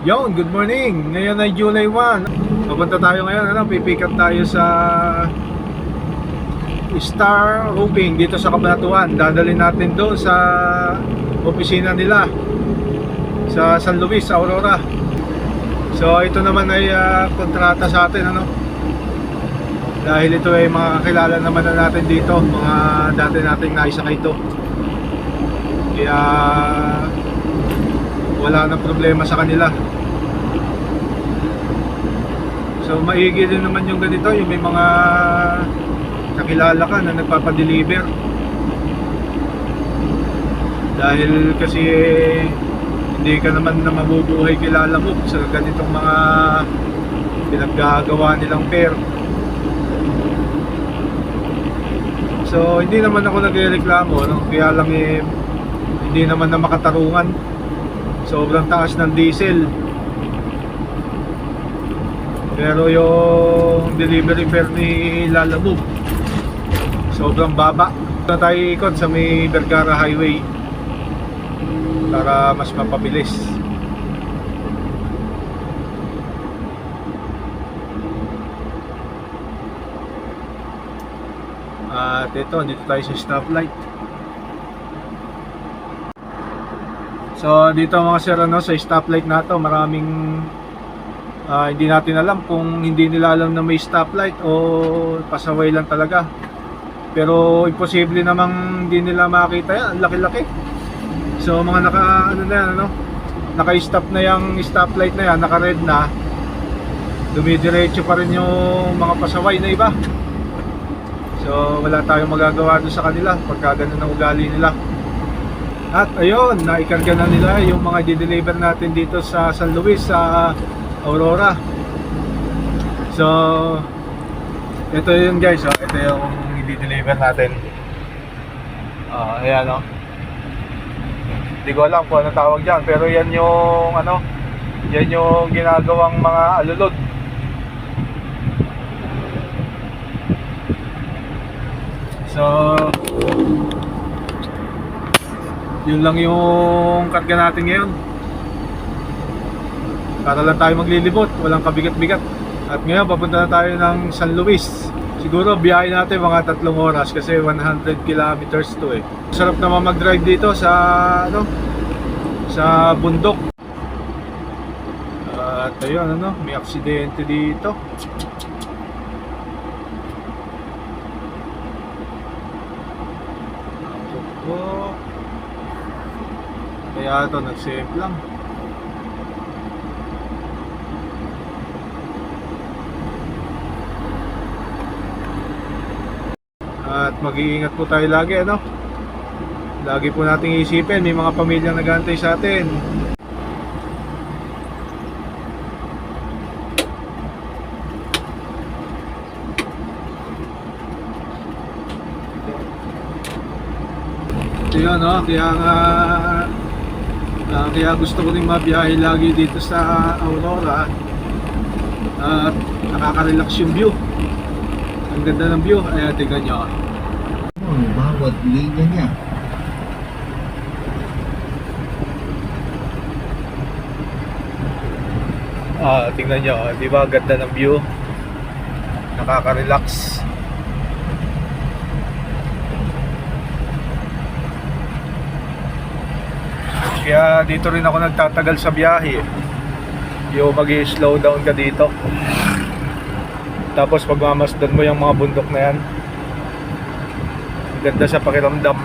Yon, good morning. Ngayon ay July 1. Papunta tayo ngayon, pipick up tayo sa Star Roofing dito sa Cabanatuan. Dadalhin natin doon sa opisina nila sa San Luis, Aurora. So ito naman ay kontrata sa atin, dahil ito ay mga kakilala naman na natin dito, mga dati nating naisakay ito. Kaya wala nang problema sa kanila. So maigi din naman yung ganito, yung may mga kakilala ka na nagpapadeliver. Dahil kasi hindi ka naman na mabubuhay kilala mo sa ganitong mga pinaggagawa nilang pair. So hindi naman ako nagrereklamo, kaya lang hindi naman na makatarungan. Sobrang taas ng diesel. Pero yung delivery fare ni Lalamove sobrang baba. Na tayo ikot sa may Vergara Highway para mas mapabilis. At ito, dito tayo sa stoplight. So dito mga sir, sa stoplight na to, maraming hindi natin alam kung hindi nila alam na may stoplight o pasaway lang talaga. Pero imposible namang hindi nila makita yan, laki-laki. So mga naka-stop na yung stoplight na yan, naka-red na, dumidiretso pa rin yung mga pasaway na iba. So wala tayong magagawa doon sa kanila pagka ganun ang ugali nila. At ayun, naikarga na nila yung mga di-deliver natin dito sa San Luis, sa Aurora. So ito yun guys, ito yung i-deliver natin. Ayan hindi ko alam kung ano tawag dyan, pero yan yung yan yung ginagawang mga alulod. So yun lang yung karga natin ngayon. Para lang tayo maglilibot, walang kabigat-bigat. At ngayon papunta na tayo ng San Luis. Siguro biyahe natin mga 3 oras kasi 100 kilometers to eh. Sarap naman mag-drive dito sa sa bundok. At ayun may aksidente dito. Kaya ito nag-save lang. At mag-iingat po tayo lagi, lagi po nating isipin, may mga pamilyang nag-aantay sa atin. Yun, kaya gusto ko rin mabiyahe lagi dito sa Aurora. At nakaka-relax yung view. Ang ganda ng view. Ayan, tingnan nyo. Bawat linya niya. Tingnan nyo, di ba ganda ng view? Nakaka-relax. Kaya dito rin ako nagtatagal sa biyahe. Yung mag-slow down ka dito. Tapos pagmamasdan mo yung mga bundok na yan, ganda sa pakiramdam.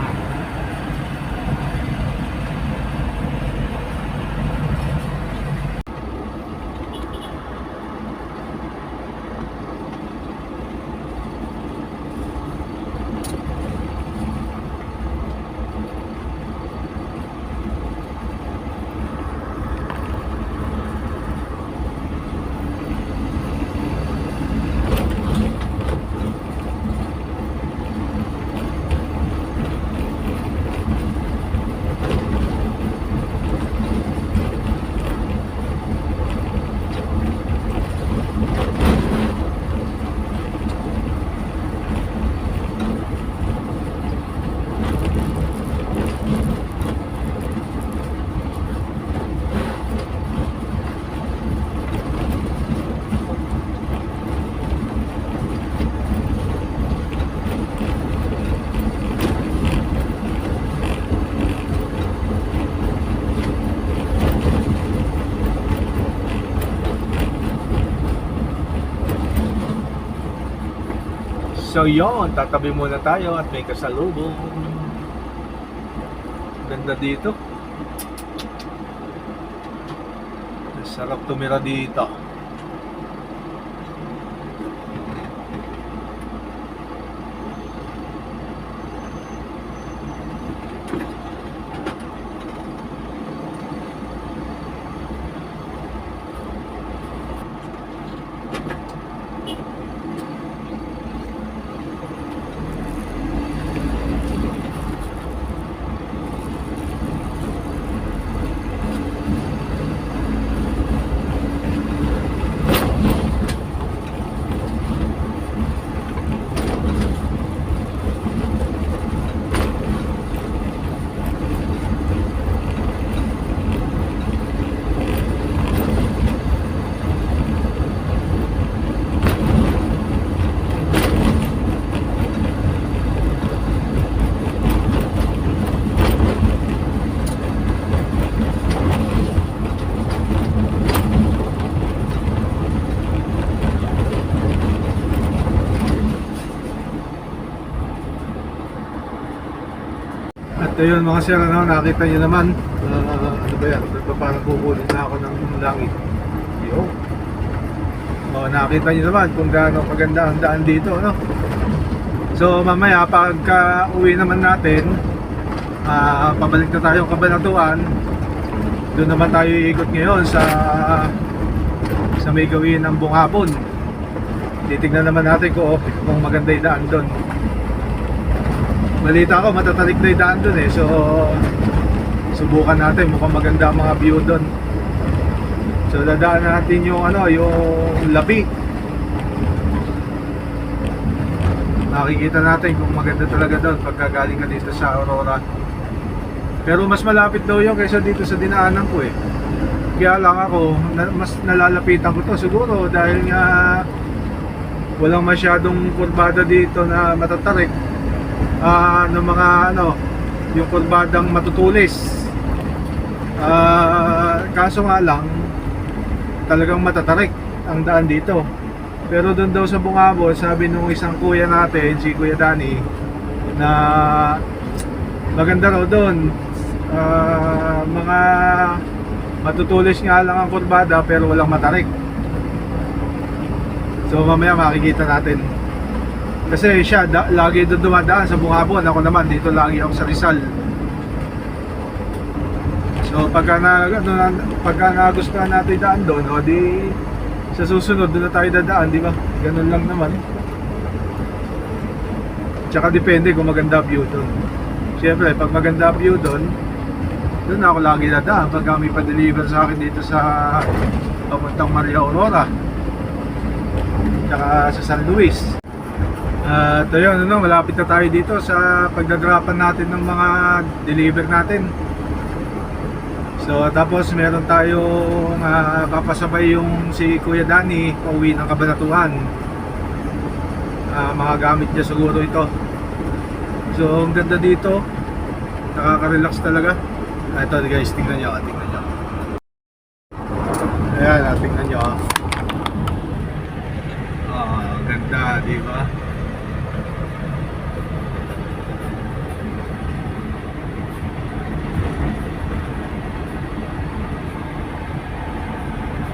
So yon, tatabi muna tayo at may kasalubong. Ganda dito. Sarap tumira dito. At ayun mga sir, nakita nyo naman, ano ba yan, parang kukunin na ako ng langit. Yo. Nakita nyo naman kung gaano maganda ang daan dito, no? So mamaya pagka uwi naman natin, pabalik na tayo Cabanatuan. Doon naman tayo iikot ngayon sa may gawin ng Bungabon. Titignan naman natin kung maganda yung daan doon. Balita ko matatarik na yung daan doon eh. So subukan natin, mukhang maganda ang mga view doon. So dadaan natin yung yung Labi. Nakikita natin kung maganda talaga doon pagkagaling ka dito sa Aurora. Pero mas malapit daw yun kaysa dito sa dinaanan ko eh. Kaya lang ako, mas nalalapitan ko to siguro dahil nga walang masyadong kurbada dito na matatarik. Ng mga yung kurbadang matutulis. Kaso nga lang talagang matatarik ang daan dito. Pero doon daw sa Bungabon, sabi nung isang kuya natin, si Kuya Danny, na maganda raw doon. Mga matutulis nga lang ang kurbada pero walang matarik. So mamaya makikita natin. Kasi siya lagi doon dumadaan sa Bungabon. Ako naman dito lagi ako sa Rizal. So pagka nagustuhan natin daan doon, o di sa susunod doon na tayo dadaan, di ba? Ganun lang naman. Tsaka depende kung maganda view doon. Siyempre pag maganda view doon ako lagi dadaan pagka may pa-deliver sa akin dito sa papuntang Maria Aurora tsaka sa San Luis. At ayun, malapit na tayo dito sa pagdadrapan natin ng mga deliver natin. So tapos meron tayong papasabay yung si Kuya Danny pauwi ng Cabanatuan. Mga gamit niya siguro ito. So ang ganda dito, nakaka-relax talaga. Ito guys, tingnan nyo. Ayan, tingnan nyo. Ganda, di ba?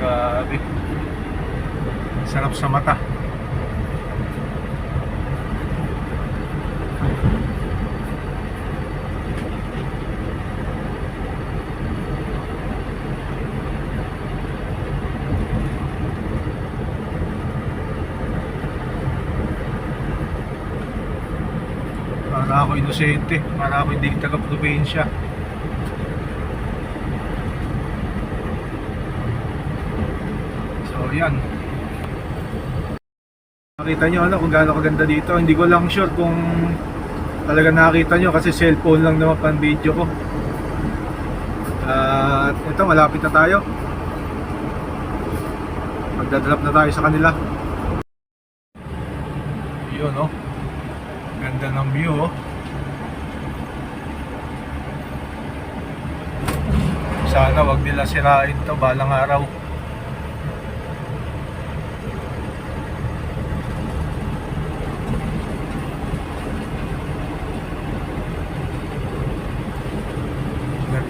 Grabe. Sarap sa mata. Para ako inosente, para ako hindi taga-probinsya. So yan. Nakita nyo kung gaano kaganda dito. Hindi ko lang sure kung talaga nakita nyo kasi cellphone lang naman pang video ko. At ito, malapit na tayo. Magdadrop na tayo sa kanila. Yun ganda ng view Sana wag nila sirain to balang araw.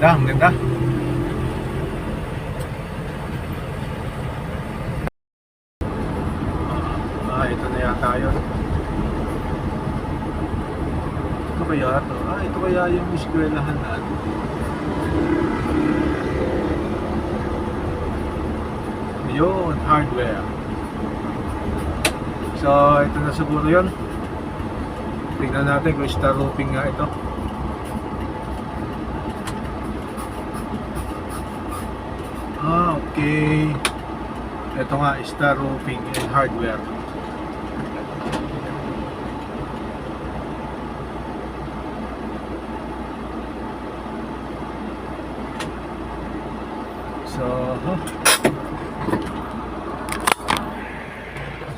Ang ganda. Ito na yata yun. Ito kaya ito? Ito kaya yung eskwelahan natin. Yun, hardware. So, ito na siguro yun. Tingnan natin kung star roofing nga ito. Okay. Ito nga, star roofing and hardware.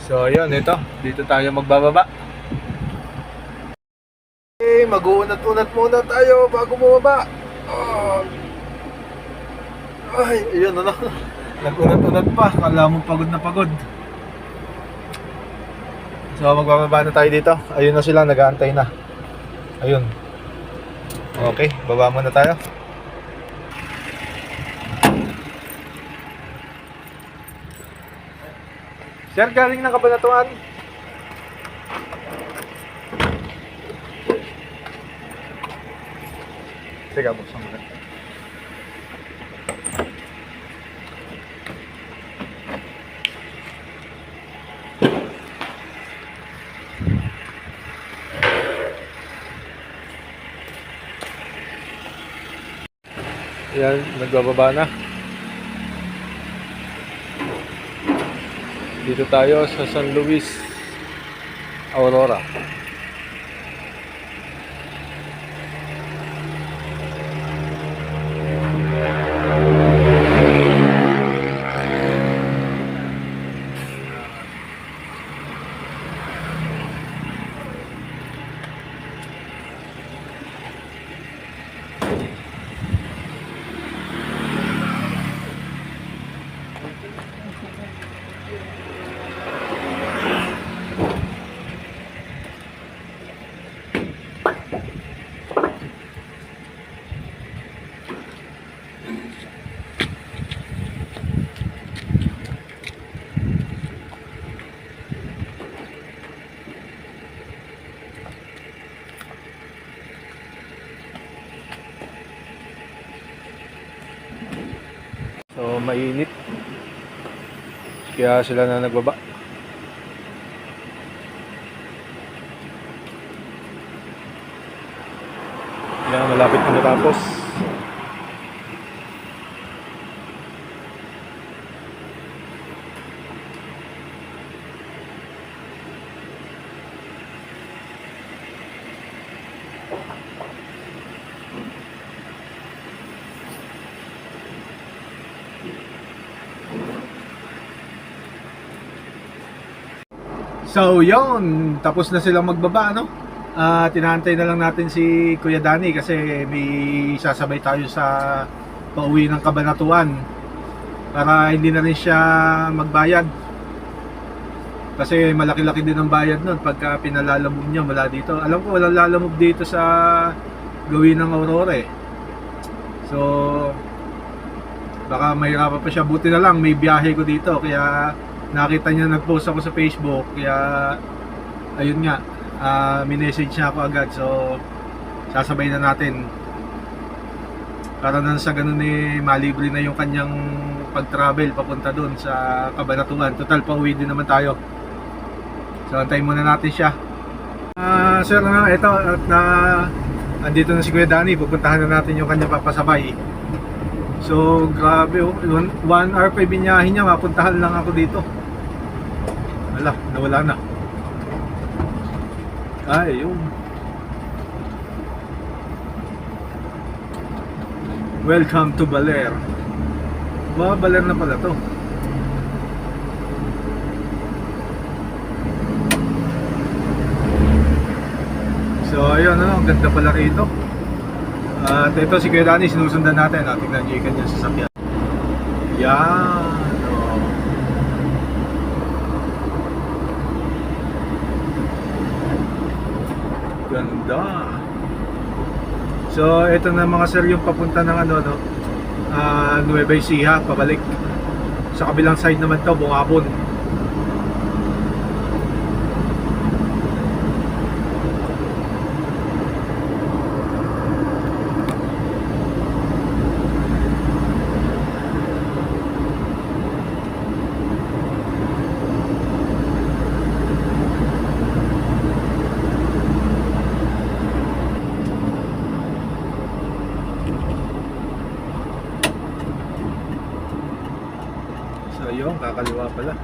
So, yun, ito. Dito tayo magbababa. Okay, mag-uunat-unat muna tayo bago bumaba. Ay, yun, ano. Nag-unat-unat pa. Kala mo pagod na pagod. So, magbababa na tayo dito. Ayun na sila, nag-aantay na. Ayun. Okay, baba muna tayo. Sir, galing ng Kabanatuan. Teka, buksan mo na. Yan, nagbababa na. Dito tayo sa San Luis, Aurora. So, mainit. Kaya sila na nagbaba. Kaya malapit na matapos. So yun, tapos na silang magbaba, no? Tinahantay na lang natin si Kuya Danny kasi may sasabay tayo sa pauwi ng Kabanatuan para hindi na rin siya magbayad. Kasi malaki-laki din ang bayad nun pagka pinalalamove niya mula dito. Alam ko walang lalamove dito sa gawin ng Aurora eh. So baka mahirapan pa siya, buti na lang may biyahe ko dito kaya nakita niya, nag-post ako sa Facebook, kaya ayun nga, minessage niya ako agad. So sasabay na natin para nang sa ganun eh malibre na yung kanyang pag-travel papunta doon sa Kabanatuan. Total pauwi din naman tayo, so antayin muna natin siya. Sir, ito at andito na si Kuya Danny, pupuntahan na natin yung kanyang papasabay. So grabe, 1 hour pa ibinyahin niya, mapuntahan lang ako dito. Wala, nawala na. Ay, yun. Welcome to Baler. Baler na pala to. So ayun, ang ganda pala rito. At ito si Kuya Danny, sinusundan natin. Tingnan nyo yung kanyang sasakyan. Yan. Ganda. So ito na mga sir yung papunta ng ano no, Nueva Ecija pabalik. Sa kabilang side naman to, Bungabon. So yun, kakaliwa pala.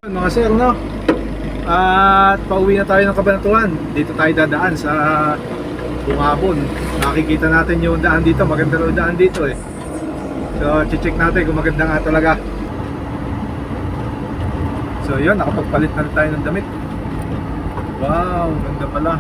Mga sir, no? At pauwi na tayo ng Cabanatuan. Dito tayo dadaan sa Bungabon. Nakikita natin yung daan dito. Maganda rin daan dito eh. So, check natin kung maganda nga talaga. So, yun. Nakapagpalit na rin tayo ng damit. Wow, ganda pala.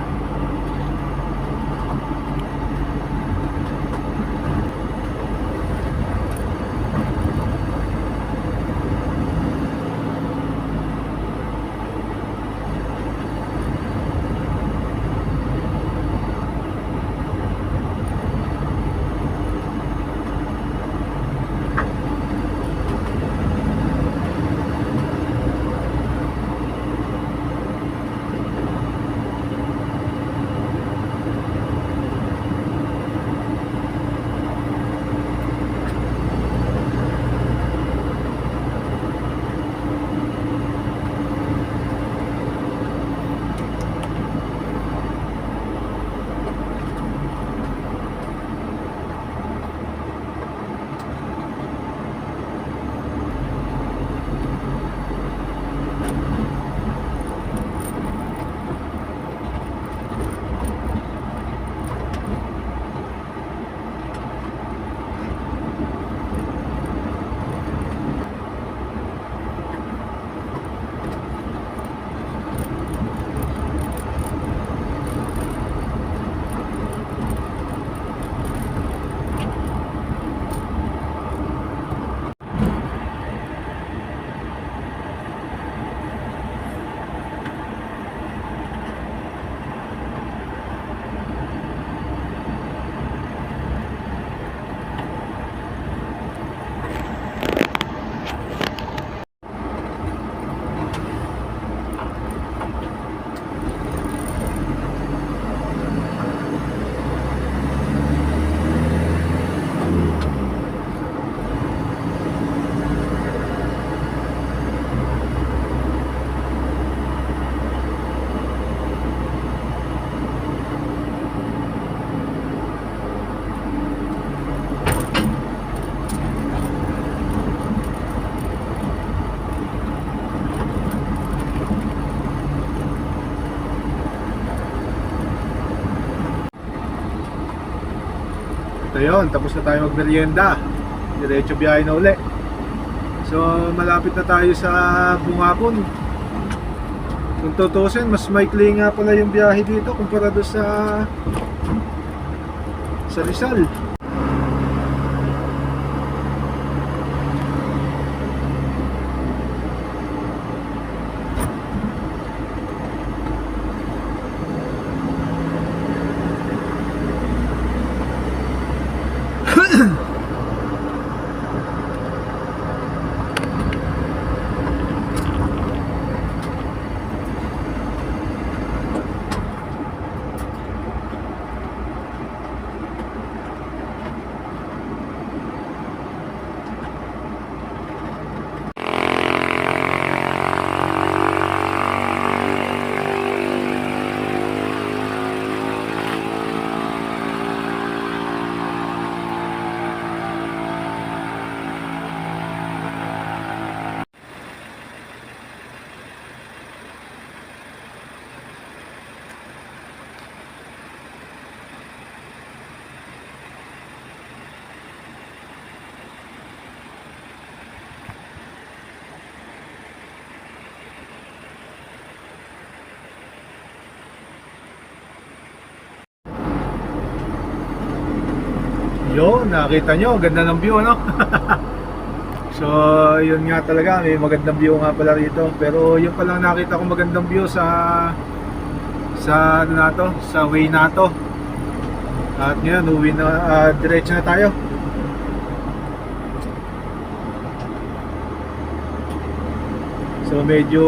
Ito yun, tapos na tayo magmerienda. Diretso biyahe na uli. So malapit na tayo sa Bungabon. Kung tutusin, mas maikli nga pala yung biyahe dito kumpara doon sa Rizal. Yun, nakita nyo, ganda ng view, ano? So, yun nga talaga, may magandang view nga pala rito. Pero yun palang nakita ko magandang view sa ano na to, sa way na to. At ngayon, uwi na, diretso na tayo. So, medyo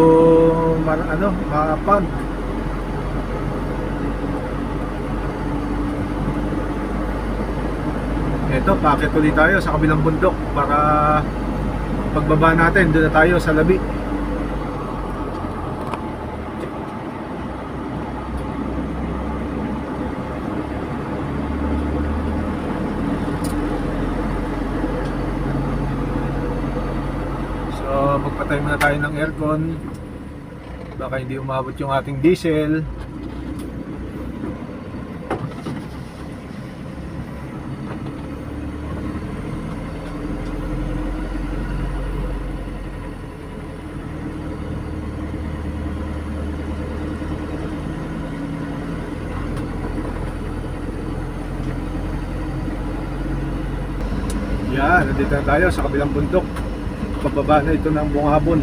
makapag. Eto, paakit ulit tayo sa kabilang bundok para pagbaba natin, doon na tayo sa labi. So, magpatay muna tayo ng aircon. Baka hindi umabot yung ating diesel. Yan, nandito na tayo sa kabilang bundok. Pababa na ito ng Bungabon.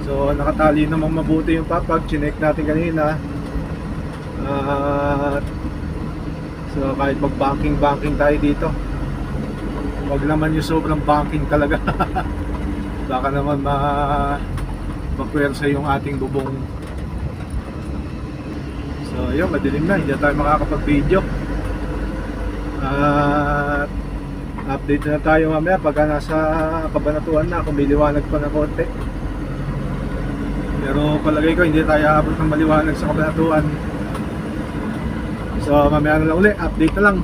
So, nakatali namang mabuti yung papag. Chinek natin kanina. So, kahit mag-banking tayo dito, wag naman yung sobrang banking talaga. Baka naman mapwersa yung ating bubong. So, yun, madilim na, hindi na tayo makakapag-video. At update na tayo mamaya pagka nasa Kabanatuan na, kung may liwanag pa na konti. Pero palagay ko hindi tayo abot ng maliwanag sa Kabanatuan. So, mamaya na lang ulit, update na lang.